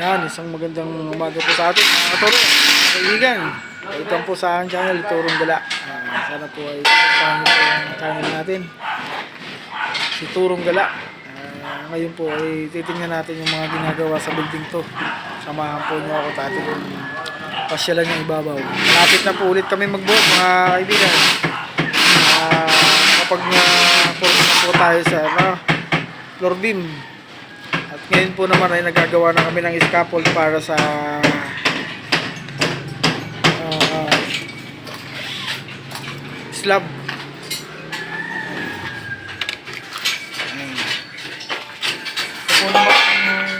Yan, isang magandang umaga po sa atin mga katuro, kaibigan. Ito po sa aking channel, Turong Gala. Sana po ay supportahan niyo po yung channel natin, si Turong Gala. Ngayon po ay titingnan natin yung mga ginagawa sa building to. Samahan po niyo ako sa ating pasyalan ng ibabaw. Malapit na po ulit kami magbuhat mga kaibigan. Kapag na-form na po tayo sa floor beam. At ngayon po naman ay nagagawa na kami ng scaffold para sa slab. Ito po naman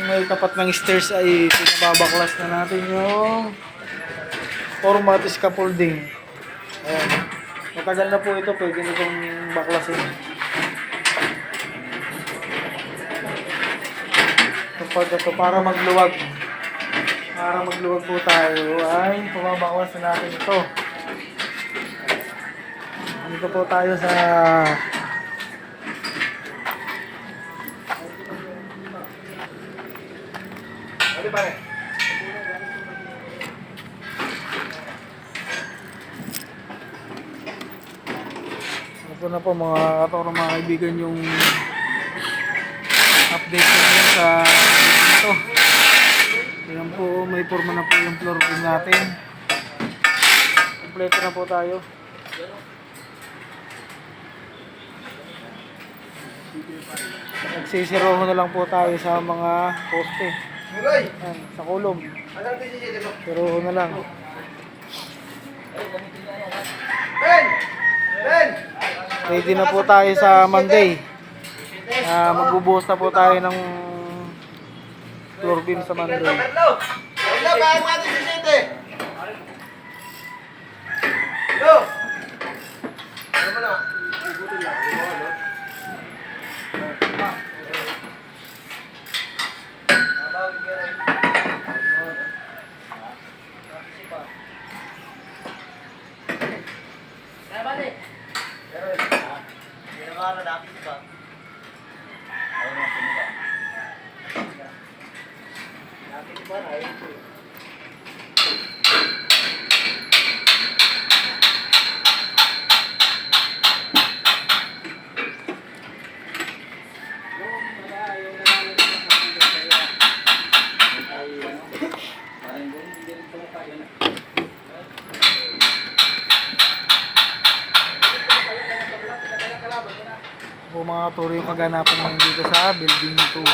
may tapat ng stairs ay pinababaklas na natin yung format scaffolding. Ayan. Matagal na po ito, pwede na itong baklasin. Ito para magluwag po tayo ay pumabakwas na natin ito. Dito po tayo sa ito na po mga katoro, mga kaibigan, yung update ko ngayon sa ito. Ayan po, may forma na po yung floor beam natin. Kompleto na po tayo. Nagsisiroho na lang po tayo sa mga poste. Ayan, sa kulong. Siroho na lang. Ready na po tayo sa Monday. Magbubuhos na po tayo ng floor beam sa Monday. O mga turo yung kaganapan ng dito sa building 2.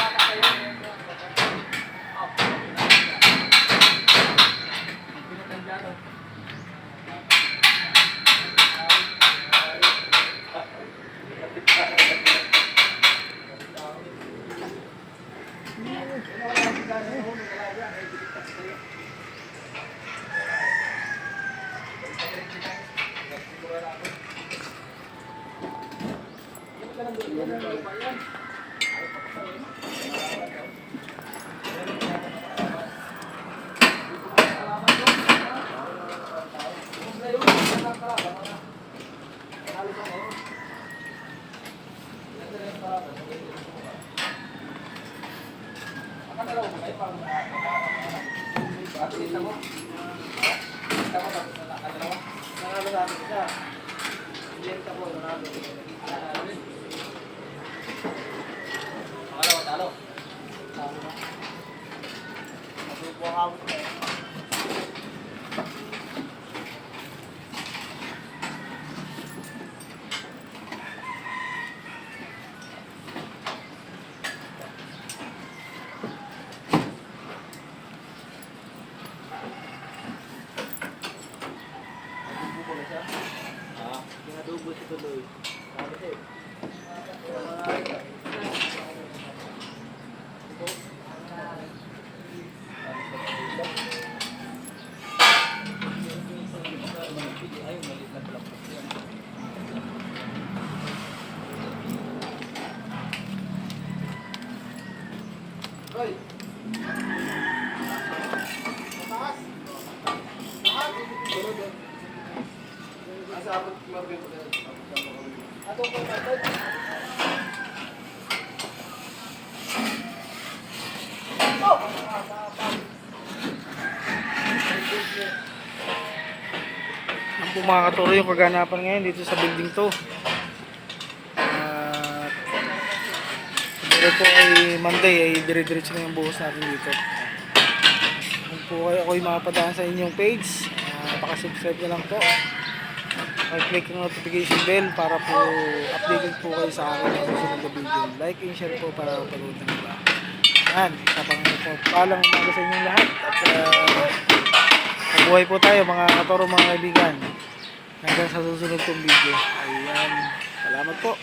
Oh! Yan po mga katuro yung kaganapan ngayon dito sa building to. At siguro po ay Monday ay dire-diretso na yung buhos natin dito. Kung po kayo ako'y makapadaan sa inyong page, pakasubscribe na lang po. Click ng notification bell para po updated po kayo sa akin ng susunod na video. Like and share po para mapanood ng iba. Yan, kapang palang umaga sa inyong lahat. At mabuhay po tayo mga katoro, mga kaibigan. Hanggang sa susunod kong video. Ayan, salamat po.